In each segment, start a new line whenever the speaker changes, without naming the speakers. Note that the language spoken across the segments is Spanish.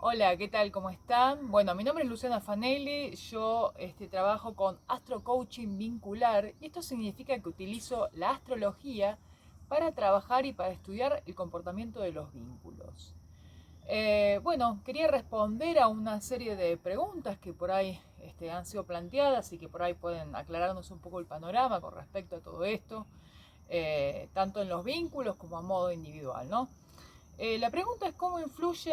Hola, ¿qué tal? ¿Cómo están? Bueno, mi nombre es Luciana Fanelli, yo trabajo con Astro Coaching Vincular y esto significa que utilizo la astrología para trabajar y para estudiar el comportamiento de los vínculos. Bueno, quería responder a una serie de preguntas que por ahí han sido planteadas y que por ahí pueden aclararnos un poco el panorama con respecto a todo esto, tanto en los vínculos como a modo individual, ¿no? La pregunta es cómo influye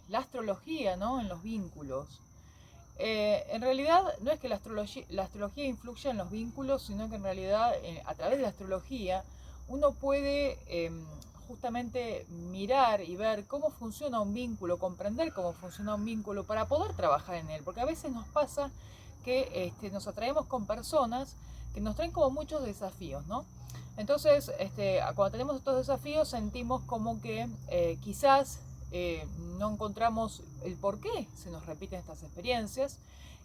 la astrología, ¿no?, en los vínculos. En realidad no es que la astrología influya en los vínculos, sino que en realidad a través de la astrología uno puede justamente mirar y ver cómo funciona un vínculo, comprender cómo funciona un vínculo para poder trabajar en él, porque a veces nos pasa que nos atraemos con personas que nos traen como muchos desafíos, ¿no? Entonces, cuando tenemos estos desafíos sentimos como que quizás no encontramos el por qué se nos repiten estas experiencias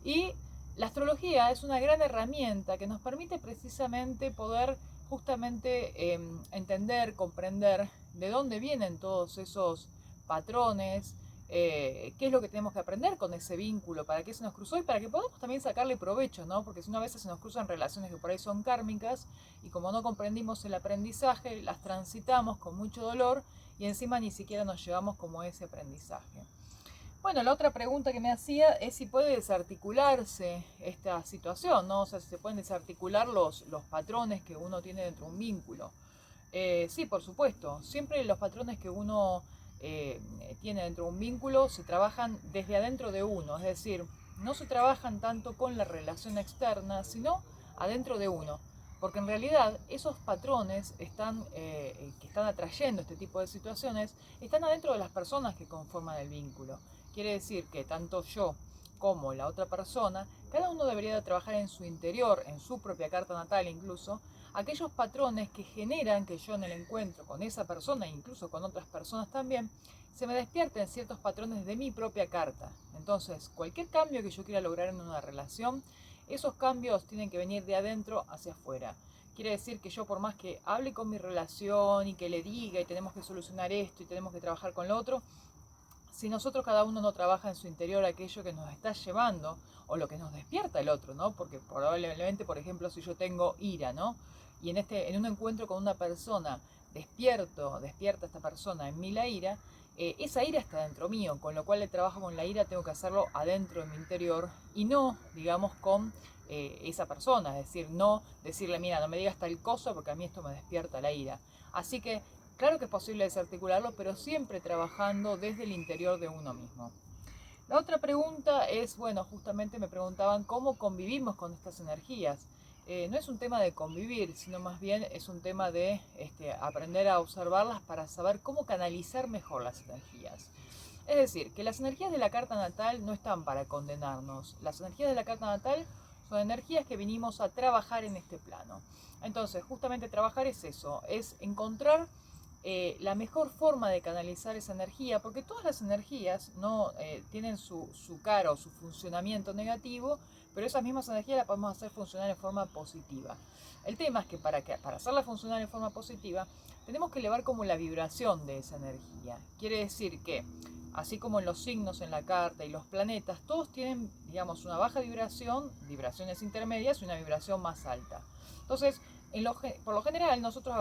y la astrología es una gran herramienta que nos permite precisamente poder justamente entender, comprender de dónde vienen todos esos patrones, qué es lo que tenemos que aprender con ese vínculo, para qué se nos cruzó y para que podamos también sacarle provecho, ¿no? Porque si no, a veces se nos cruzan relaciones que por ahí son kármicas y como no comprendimos el aprendizaje, las transitamos con mucho dolor y encima ni siquiera nos llevamos como ese aprendizaje. Bueno, la otra pregunta que me hacía es si puede desarticularse esta situación, ¿no? O sea, si se pueden desarticular los patrones que uno tiene dentro de un vínculo. Sí, por supuesto. Siempre los patrones que uno eh, tiene dentro de un vínculo se trabajan desde adentro de uno, es decir, no se trabajan tanto con la relación externa, sino adentro de uno. Porque en realidad esos patrones que están atrayendo este tipo de situaciones están adentro de las personas que conforman el vínculo. Quiere decir que tanto yo como la otra persona, cada uno debería trabajar en su interior, en su propia carta natal incluso, aquellos patrones que generan que yo en el encuentro con esa persona e incluso con otras personas también, se me despierten ciertos patrones de mi propia carta. Entonces, cualquier cambio que yo quiera lograr en una relación, esos cambios tienen que venir de adentro hacia afuera. Quiere decir que yo por más que hable con mi relación y que le diga y tenemos que solucionar esto y tenemos que trabajar con lo otro, si nosotros cada uno no trabaja en su interior aquello que nos está llevando o lo que nos despierta el otro, ¿no? Porque probablemente, por ejemplo, si yo tengo ira, ¿no? Y en un encuentro con una persona despierta esta persona en mí la ira, esa ira está dentro mío, con lo cual el trabajo con la ira tengo que hacerlo adentro de mi interior y no, digamos, con esa persona, es decir, no decirle, mira, no me digas tal cosa porque a mí esto me despierta la ira. Así que claro que es posible desarticularlo, pero siempre trabajando desde el interior de uno mismo. La otra pregunta es, bueno, justamente me preguntaban cómo convivimos con estas energías. No es un tema de convivir, sino más bien es un tema de aprender a observarlas para saber cómo canalizar mejor las energías. Es decir, que las energías de la carta natal no están para condenarnos. Las energías de la carta natal son energías que vinimos a trabajar en este plano. Entonces, justamente trabajar es eso, es encontrar la mejor forma de canalizar esa energía, porque todas las energías no tienen su cara o su funcionamiento negativo, pero esas mismas energías las podemos hacer funcionar en forma positiva. El tema es que para hacerla funcionar en forma positiva, tenemos que elevar como la vibración de esa energía. Quiere decir que, así como en los signos en la carta y los planetas, todos tienen, digamos, una baja vibración, vibraciones intermedias y una vibración más alta. Entonces, por lo general nosotros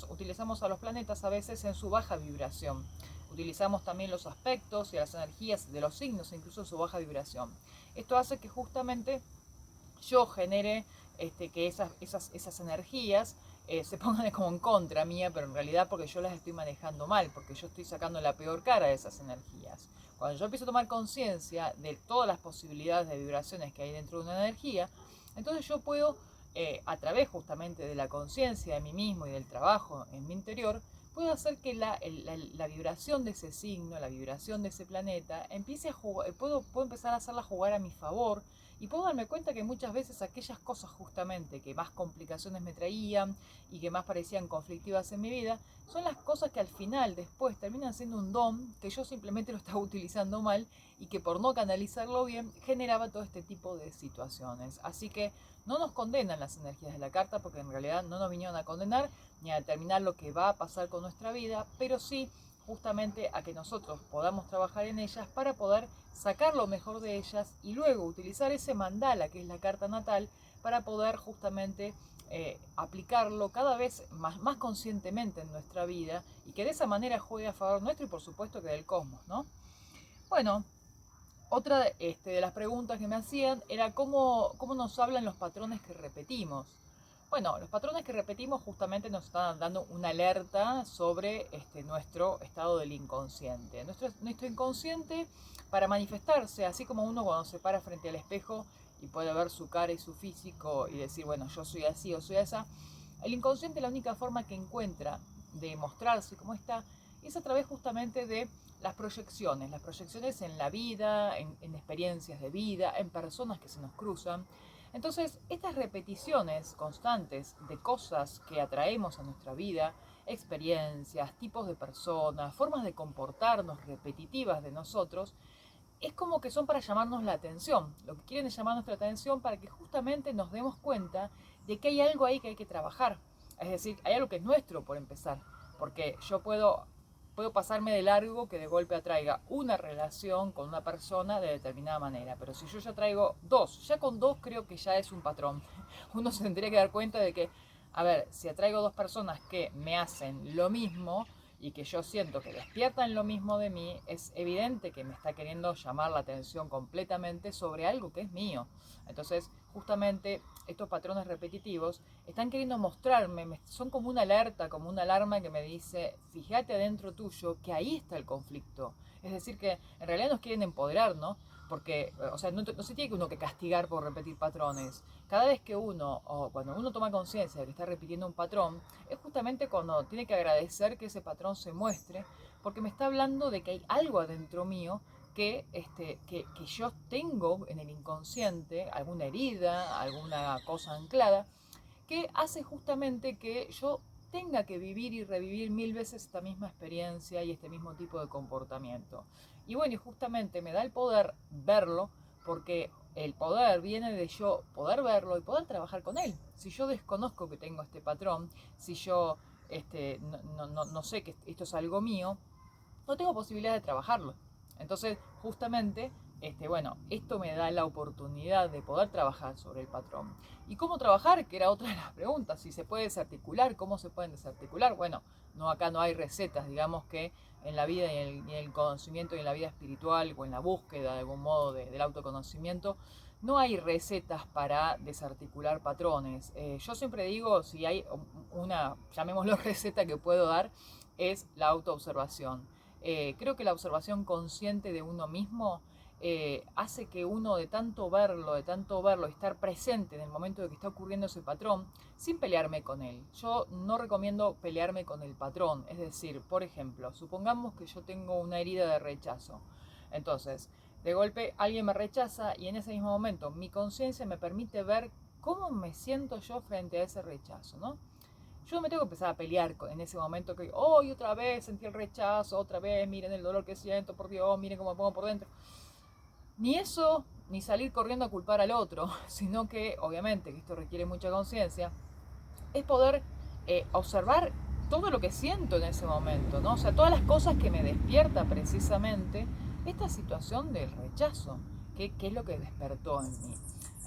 utilizamos a los planetas a veces en su baja vibración. Utilizamos también los aspectos y las energías de los signos, incluso en su baja vibración. Esto hace que justamente yo genere que esas energías se pongan como en contra mía, pero en realidad porque yo las estoy manejando mal, porque yo estoy sacando la peor cara de esas energías. Cuando yo empiezo a tomar conciencia de todas las posibilidades de vibraciones que hay dentro de una energía, entonces yo puedo, a través justamente de la conciencia de mí mismo y del trabajo en mi interior, puedo hacer que la vibración de ese signo, la vibración de ese planeta, empiece a jugar, puedo empezar a hacerla jugar a mi favor y puedo darme cuenta que muchas veces aquellas cosas justamente que más complicaciones me traían y que más parecían conflictivas en mi vida, son las cosas que al final, después, terminan siendo un don que yo simplemente lo estaba utilizando mal y que por no canalizarlo bien generaba todo este tipo de situaciones. Así que no nos condenan las energías de la carta porque en realidad no nos vinieron a condenar ni a determinar lo que va a pasar con nuestra vida, pero sí justamente a que nosotros podamos trabajar en ellas para poder sacar lo mejor de ellas y luego utilizar ese mandala, que es la carta natal, para poder justamente aplicarlo cada vez más conscientemente en nuestra vida y que de esa manera juegue a favor nuestro y por supuesto que del cosmos, ¿no? Bueno, otra de las preguntas que me hacían era cómo nos hablan los patrones que repetimos. Bueno, los patrones que repetimos justamente nos están dando una alerta sobre nuestro estado del inconsciente. Nuestro inconsciente, para manifestarse, así como uno cuando se para frente al espejo y puede ver su cara y su físico y decir, bueno, yo soy así o soy esa, el inconsciente la única forma que encuentra de mostrarse como está es a través justamente de las proyecciones en la vida, en experiencias de vida, en personas que se nos cruzan. Entonces, estas repeticiones constantes de cosas que atraemos a nuestra vida, experiencias, tipos de personas, formas de comportarnos repetitivas de nosotros, es como que son para llamarnos la atención. Lo que quieren es llamar nuestra atención para que justamente nos demos cuenta de que hay algo ahí que hay que trabajar. Es decir, hay algo que es nuestro por empezar. Porque yo puedo pasarme de largo que de golpe atraiga una relación con una persona de determinada manera. Pero si yo ya traigo dos, ya con dos creo que ya es un patrón. Uno se tendría que dar cuenta de que, a ver, si atraigo dos personas que me hacen lo mismo y que yo siento que despiertan lo mismo de mí, es evidente que me está queriendo llamar la atención completamente sobre algo que es mío. Entonces, justamente estos patrones repetitivos están queriendo mostrarme, son como una alerta, como una alarma que me dice, fíjate adentro tuyo que ahí está el conflicto. Es decir, que en realidad nos quieren empoderar, ¿no? Porque, o sea, no se tiene uno que castigar por repetir patrones. Cada vez que uno, o cuando uno toma conciencia de que está repitiendo un patrón, es justamente cuando tiene que agradecer que ese patrón se muestre, porque me está hablando de que hay algo adentro mío que yo tengo en el inconsciente, alguna herida, alguna cosa anclada, que hace justamente que yo tenga que vivir y revivir 1000 veces esta misma experiencia y este mismo tipo de comportamiento. Y bueno, y justamente me da el poder verlo, porque el poder viene de yo poder verlo y poder trabajar con él. Si yo desconozco que tengo este patrón, si yo no sé que esto es algo mío, no tengo posibilidad de trabajarlo. Entonces, justamente, bueno, esto me da la oportunidad de poder trabajar sobre el patrón. ¿Y cómo trabajar? Que era otra de las preguntas. Si se puede desarticular, ¿cómo se pueden desarticular? Bueno, acá no hay recetas, digamos que en la vida y en el conocimiento y en la vida espiritual o en la búsqueda de algún modo del autoconocimiento, no hay recetas para desarticular patrones. Yo siempre digo, si hay una, llamémoslo receta que puedo dar, es la autoobservación. Creo que la observación consciente de uno mismo hace que uno de tanto verlo, estar presente en el momento de que está ocurriendo ese patrón, sin pelearme con él. Yo no recomiendo pelearme con el patrón, es decir, por ejemplo, supongamos que yo tengo una herida de rechazo. Entonces, de golpe alguien me rechaza y en ese mismo momento mi conciencia me permite ver cómo me siento yo frente a ese rechazo, ¿no? Yo me tengo que empezar a pelear en ese momento que, hoy otra vez sentí el rechazo, otra vez, miren el dolor que siento, por Dios, miren cómo me pongo por dentro. Ni eso, ni salir corriendo a culpar al otro, sino que, obviamente, que esto requiere mucha conciencia, es poder observar todo lo que siento en ese momento, ¿no? O sea, todas las cosas que me despierta precisamente esta situación del rechazo, que es lo que despertó en mí.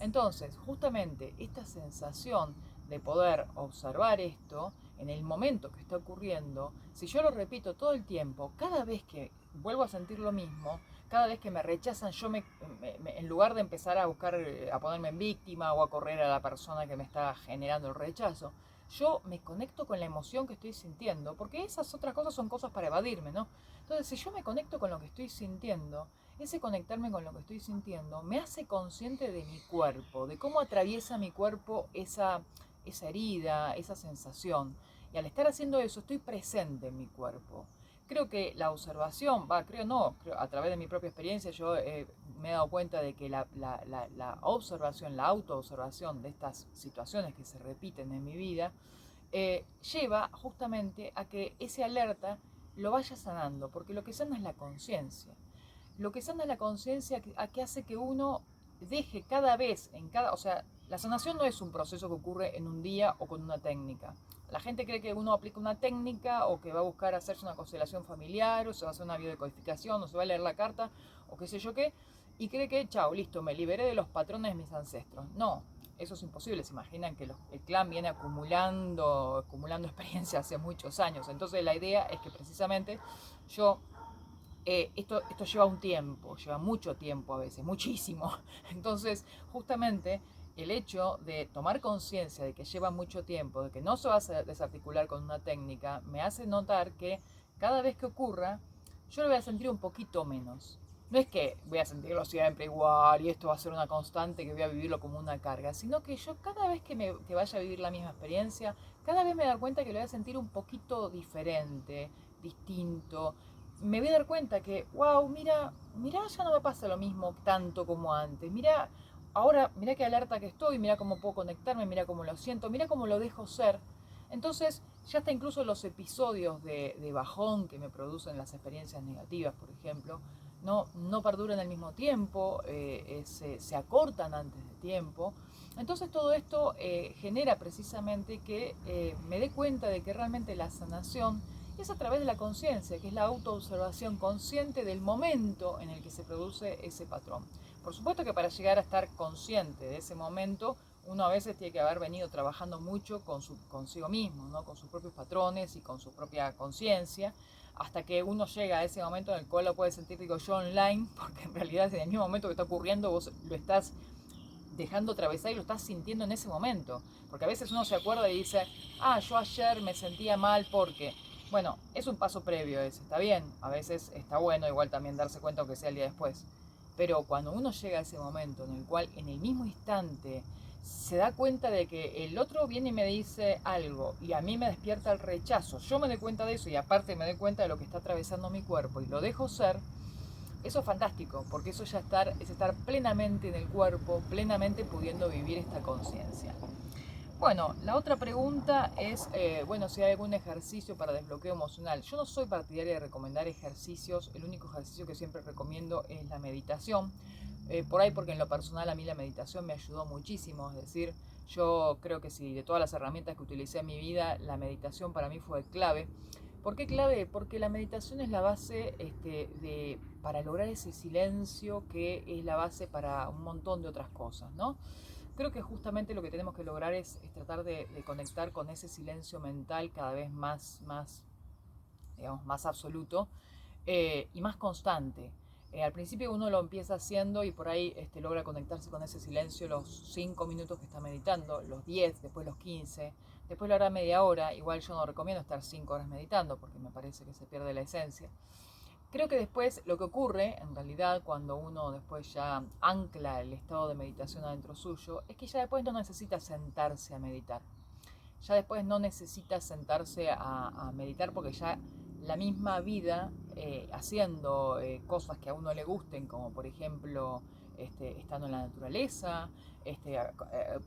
Entonces, justamente esta sensación de poder observar esto en el momento que está ocurriendo, si yo lo repito todo el tiempo, cada vez que vuelvo a sentir lo mismo, cada vez que me rechazan, yo en lugar de empezar a buscar, a ponerme en víctima o a correr a la persona que me está generando el rechazo, yo me conecto con la emoción que estoy sintiendo, porque esas otras cosas son cosas para evadirme, ¿no? Entonces, si yo me conecto con lo que estoy sintiendo, ese conectarme con lo que estoy sintiendo me hace consciente de mi cuerpo, de cómo atraviesa mi cuerpo esa herida, esa sensación. Y al estar haciendo eso, estoy presente en mi cuerpo. Creo que la observación, a través de mi propia experiencia yo me he dado cuenta de que la observación, la autoobservación de estas situaciones que se repiten en mi vida, lleva justamente a que ese alerta lo vaya sanando, porque lo que sana es la conciencia. Lo que sana es la conciencia que hace que uno deje cada vez, o sea, la sanación no es un proceso que ocurre en un día o con una técnica. La gente cree que uno aplica una técnica o que va a buscar hacerse una constelación familiar o se va a hacer una biodecodificación o se va a leer la carta o qué sé yo qué y cree que, chao, listo, me liberé de los patrones de mis ancestros. No, eso es imposible. Se imaginan que el clan viene acumulando experiencia hace muchos años. Entonces la idea es que precisamente yo esto lleva un tiempo, lleva mucho tiempo a veces, muchísimo. Entonces, justamente el hecho de tomar conciencia de que lleva mucho tiempo, de que no se va a desarticular con una técnica, me hace notar que cada vez que ocurra, yo lo voy a sentir un poquito menos. No es que voy a sentirlo siempre igual y esto va a ser una constante que voy a vivirlo como una carga, sino que yo cada vez que vaya a vivir la misma experiencia, cada vez me doy cuenta que lo voy a sentir un poquito diferente, distinto. Me voy a dar cuenta que, wow, mira, ya no me pasa lo mismo tanto como antes. Mira, ahora, mira qué alerta que estoy, mira cómo puedo conectarme, mira cómo lo siento, mira cómo lo dejo ser. Entonces, ya hasta incluso los episodios de bajón que me producen las experiencias negativas, por ejemplo, no perduran al mismo tiempo, se acortan antes de tiempo. Entonces todo esto genera precisamente que me dé cuenta de que realmente la sanación es a través de la conciencia, que es la autoobservación consciente del momento en el que se produce ese patrón. Por supuesto que para llegar a estar consciente de ese momento, uno a veces tiene que haber venido trabajando mucho consigo mismo, ¿no? Con sus propios patrones y con su propia conciencia, hasta que uno llega a ese momento en el cual lo puede sentir, digo yo, online, porque en realidad en el mismo momento que está ocurriendo vos lo estás dejando atravesar y lo estás sintiendo en ese momento. Porque a veces uno se acuerda y dice, yo ayer me sentía mal porque... Bueno, es un paso previo ese, está bien. A veces está bueno igual también darse cuenta aunque sea el día después. Pero cuando uno llega a ese momento en el cual en el mismo instante se da cuenta de que el otro viene y me dice algo y a mí me despierta el rechazo, yo me doy cuenta de eso y aparte me doy cuenta de lo que está atravesando mi cuerpo y lo dejo ser, eso es fantástico, porque eso ya es estar plenamente en el cuerpo, plenamente pudiendo vivir esta conciencia. Bueno, la otra pregunta es, si hay algún ejercicio para desbloqueo emocional. Yo no soy partidaria de recomendar ejercicios, el único ejercicio que siempre recomiendo es la meditación. Por ahí porque en lo personal a mí la meditación me ayudó muchísimo, es decir, yo creo que si de todas las herramientas que utilicé en mi vida, la meditación para mí fue clave. ¿Por qué clave? Porque la meditación es la base para lograr ese silencio que es la base para un montón de otras cosas, ¿no? Creo que justamente lo que tenemos que lograr es tratar de conectar con ese silencio mental cada vez digamos, más absoluto y más constante. Al principio uno lo empieza haciendo y por ahí logra conectarse con ese silencio los 5 minutos que está meditando, los 10, después los 15, después lo hará media hora. Igual yo no recomiendo estar 5 horas meditando porque me parece que se pierde la esencia. Creo que después lo que ocurre, en realidad, cuando uno después ya ancla el estado de meditación adentro suyo, es que ya después no necesita sentarse a meditar. Ya después no necesita sentarse a meditar porque ya la misma vida, haciendo cosas que a uno le gusten, como por ejemplo estando en la naturaleza,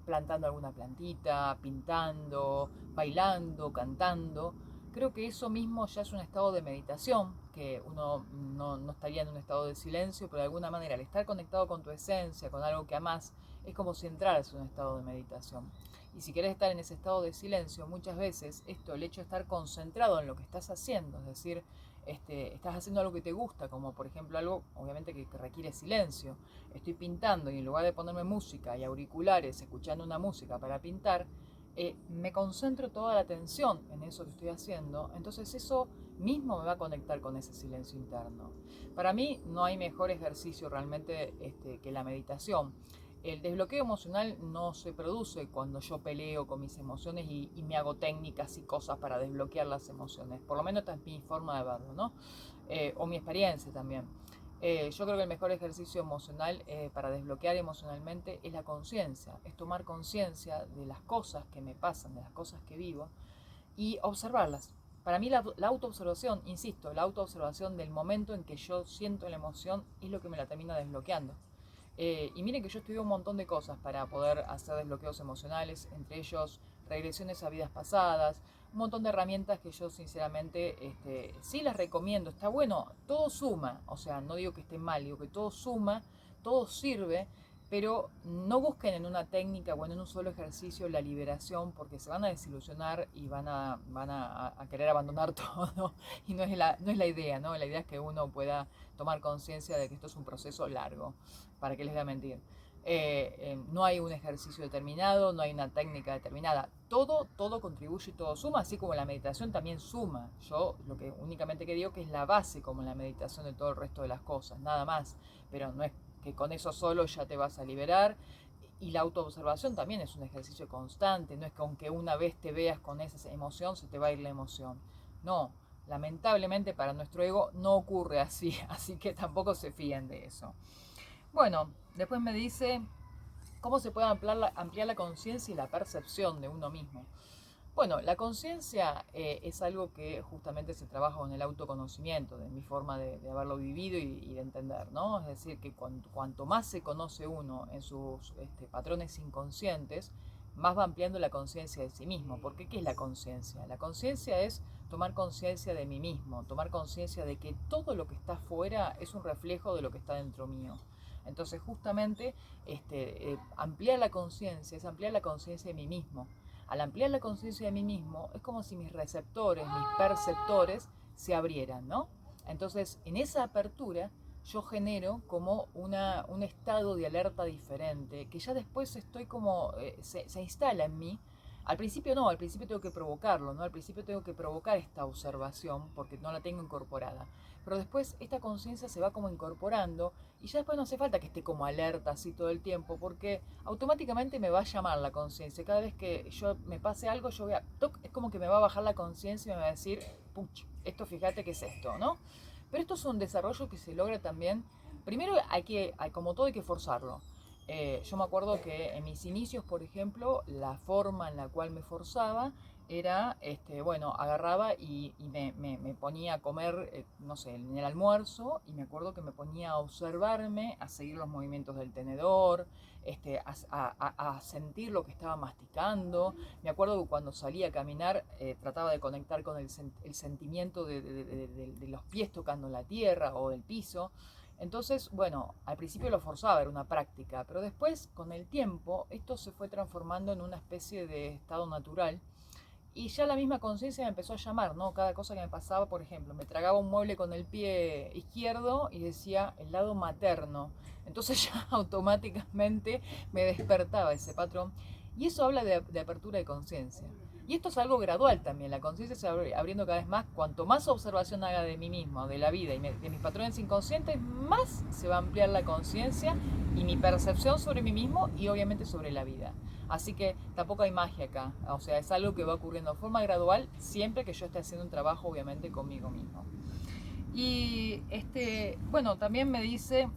plantando alguna plantita, pintando, bailando, cantando. Creo que eso mismo ya es un estado de meditación, que uno no estaría en un estado de silencio, pero de alguna manera al estar conectado con tu esencia, con algo que amás, es como si entraras en un estado de meditación. Y si querés estar en ese estado de silencio, muchas veces el hecho de estar concentrado en lo que estás haciendo, es decir, estás haciendo algo que te gusta, como por ejemplo algo obviamente que requiere silencio. Estoy pintando y en lugar de ponerme música y auriculares, escuchando una música para pintar, me concentro toda la atención en eso que estoy haciendo, entonces eso mismo me va a conectar con ese silencio interno. Para mí no hay mejor ejercicio realmente que la meditación. El desbloqueo emocional no se produce cuando yo peleo con mis emociones y me hago técnicas y cosas para desbloquear las emociones. Por lo menos esta es mi forma de verlo, ¿no? O mi experiencia también. Yo creo que el mejor ejercicio emocional para desbloquear emocionalmente es la conciencia, es tomar conciencia de las cosas que me pasan, de las cosas que vivo y observarlas. Para mí la autoobservación, insisto, la autoobservación del momento en que yo siento la emoción es lo que me la termina desbloqueando. Y miren que yo estudié un montón de cosas para poder hacer desbloqueos emocionales, entre ellos regresiones a vidas pasadas, un montón de herramientas que yo sinceramente sí las recomiendo. Está bueno, todo suma, o sea, no digo que esté mal, digo que todo suma, todo sirve, pero no busquen en una técnica o en un solo ejercicio la liberación, porque se van a desilusionar y van a querer abandonar todo, y no es la idea, ¿no? La idea es que uno pueda tomar conciencia de que esto es un proceso largo, para que les voy a mentir. No hay un ejercicio determinado, no hay una técnica determinada. Todo contribuye y todo suma, así como la meditación también suma. Yo lo que únicamente que digo que es la base como la meditación de todo el resto de las cosas, nada más. Pero no es que con eso solo ya te vas a liberar. Y la autoobservación también es un ejercicio constante, no es que aunque una vez te veas con esa emoción se te va a ir la emoción. No, lamentablemente para nuestro ego no ocurre así, así que tampoco se fíen de eso. Bueno, después me dice cómo se puede ampliar la conciencia y la percepción de uno mismo. Bueno, la conciencia es algo que justamente se trabaja con el autoconocimiento, de mi forma de haberlo vivido y de entender, ¿no? Es decir, que cuanto más se conoce uno en sus patrones inconscientes, más va ampliando la conciencia de sí mismo. Porque ¿qué es la conciencia? La conciencia es tomar conciencia de mí mismo, tomar conciencia de que todo lo que está fuera es un reflejo de lo que está dentro mío. Entonces, justamente, ampliar la conciencia es ampliar la conciencia de mí mismo. Al ampliar la conciencia de mí mismo, es como si mis receptores, mis perceptores se abrieran, ¿no? Entonces, en esa apertura, yo genero como un estado de alerta diferente, que ya después estoy como, se instala en mí. Al principio no, al principio tengo que provocarlo, ¿no? Al principio tengo que provocar esta observación porque no la tengo incorporada. Pero después esta conciencia se va como incorporando y ya después no hace falta que esté como alerta así todo el tiempo, porque automáticamente me va a llamar la conciencia. Cada vez que yo me pase algo, yo voy a, es como que me va a bajar la conciencia y me va a decir, puch, esto fíjate que es esto, ¿no? Pero esto es un desarrollo que se logra también. Primero como todo hay que forzarlo. Yo me acuerdo que en mis inicios, por ejemplo, la forma en la cual me forzaba era, bueno, agarraba y me ponía a comer, no sé, en el almuerzo, y me acuerdo que me ponía a observarme, a seguir los movimientos del tenedor, a sentir lo que estaba masticando. Me acuerdo que cuando salía a caminar trataba de conectar con el sentimiento de los pies tocando la tierra o del piso. Entonces, bueno, al principio lo forzaba, era una práctica, pero después, con el tiempo, esto se fue transformando en una especie de estado natural y ya la misma conciencia me empezó a llamar, ¿no? Cada cosa que me pasaba, por ejemplo, me tragaba un mueble con el pie izquierdo y decía el lado materno. Entonces ya automáticamente me despertaba ese patrón. Y eso habla de apertura de conciencia. Y esto es algo gradual también, la conciencia se va abriendo cada vez más. Cuanto más observación haga de mí mismo, de la vida y de mis patrones inconscientes, más se va a ampliar la conciencia y mi percepción sobre mí mismo y obviamente sobre la vida. Así que tampoco hay magia acá, o sea, es algo que va ocurriendo de forma gradual siempre que yo esté haciendo un trabajo obviamente conmigo mismo. Y bueno, también me dice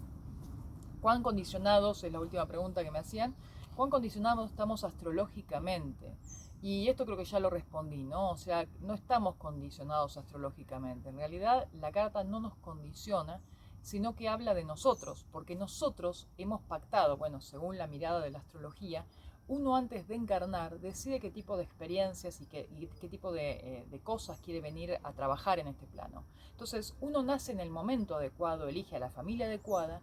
cuán condicionados, es la última pregunta que me hacían, cuán condicionados estamos astrológicamente. Y esto creo que ya lo respondí, ¿no? O sea, no estamos condicionados astrológicamente. En realidad, la carta no nos condiciona, sino que habla de nosotros, porque nosotros hemos pactado, bueno, según la mirada de la astrología, uno antes de encarnar decide qué tipo de experiencias y qué tipo de cosas quiere venir a trabajar en este plano. Entonces, uno nace en el momento adecuado, elige a la familia adecuada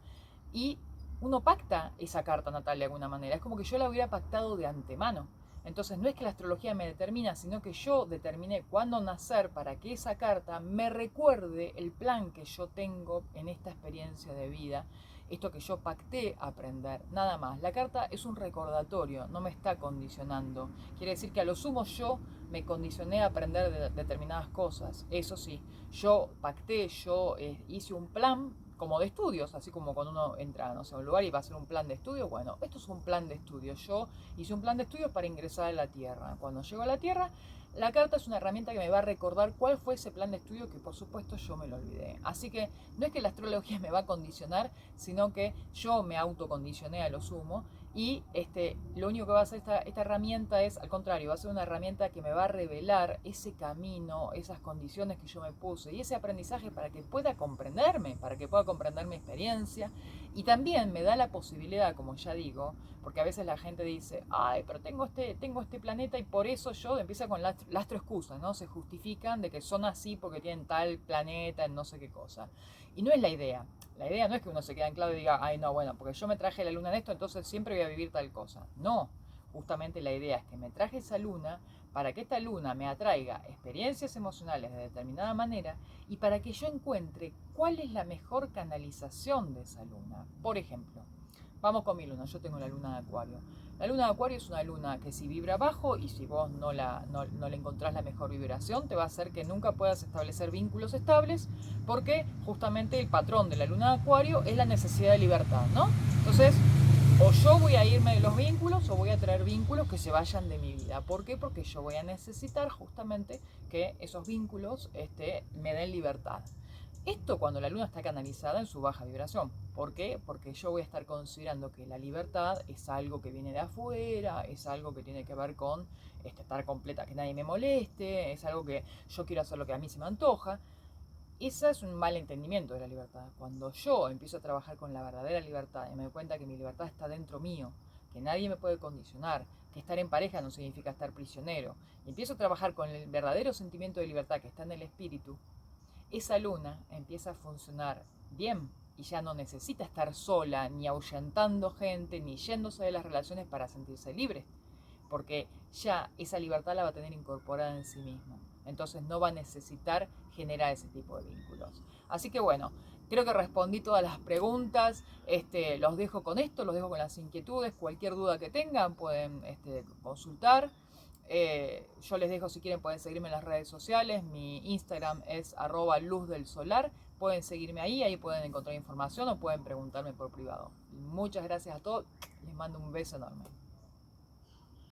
y uno pacta esa carta natal de alguna manera. Es como que yo la hubiera pactado de antemano. Entonces no es que la astrología me determina, sino que yo determiné cuándo nacer para que esa carta me recuerde el plan que yo tengo en esta experiencia de vida, esto que yo pacté aprender, nada más. La carta es un recordatorio, no me está condicionando. Quiere decir que a lo sumo yo me condicioné a aprender determinadas cosas. Eso sí, yo pacté, yo hice un plan como de estudios, así como cuando uno entra, no sé, a un lugar y va a hacer un plan de estudio. Bueno, esto es un plan de estudio. Yo hice un plan de estudios para ingresar a la Tierra. Cuando llego a la Tierra, la carta es una herramienta que me va a recordar cuál fue ese plan de estudio que por supuesto yo me lo olvidé. Así que no es que la astrología me va a condicionar, sino que yo me autocondicioné a lo sumo y lo único que va a hacer esta herramienta es, al contrario, va a ser una herramienta que me va a revelar ese camino, esas condiciones que yo me puse y ese aprendizaje para que pueda comprenderme, para que pueda comprender mi experiencia Y también me da la posibilidad, como ya digo, porque a veces la gente dice, ay, pero tengo este planeta y por eso yo, empieza con las astroexcusas, ¿no? Se justifican de que son así porque tienen tal planeta en no sé qué cosa. Y no es la idea. La idea no es que uno se quede anclado y diga, ay, no, bueno, porque yo me traje la luna en esto, entonces siempre voy a vivir tal cosa. No, justamente la idea es que me traje esa luna para que esta luna me atraiga experiencias emocionales de determinada manera y para que yo encuentre cuál es la mejor canalización de esa luna. Por ejemplo, vamos con mi luna, yo tengo la luna de Acuario. La luna de Acuario es una luna que si vibra bajo y si vos no le encontrás la mejor vibración, te va a hacer que nunca puedas establecer vínculos estables, porque justamente el patrón de la luna de Acuario es la necesidad de libertad, ¿no? Entonces, o yo voy a irme de los vínculos o voy a traer vínculos que se vayan de mi vida. ¿Por qué? Porque yo voy a necesitar justamente que esos vínculos me den libertad. Esto cuando la luna está canalizada en su baja vibración. ¿Por qué? Porque yo voy a estar considerando que la libertad es algo que viene de afuera, es algo que tiene que ver con estar completa, que nadie me moleste, es algo que yo quiero hacer lo que a mí se me antoja. Ese es un mal entendimiento de la libertad. Cuando yo empiezo a trabajar con la verdadera libertad y me doy cuenta que mi libertad está dentro mío, que nadie me puede condicionar, que estar en pareja no significa estar prisionero, y empiezo a trabajar con el verdadero sentimiento de libertad que está en el espíritu, esa luna empieza a funcionar bien y ya no necesita estar sola, ni ahuyentando gente, ni yéndose de las relaciones para sentirse libre, porque ya esa libertad la va a tener incorporada en sí mismo. Entonces no va a necesitar generar ese tipo de vínculos. Así que bueno, creo que respondí todas las preguntas. Los dejo con esto, los dejo con las inquietudes. Cualquier duda que tengan pueden consultar. Yo les dejo, si quieren pueden seguirme en las redes sociales. Mi Instagram es @luzdelssolar. Pueden seguirme ahí pueden encontrar información o pueden preguntarme por privado. Muchas gracias a todos, les mando un beso enorme.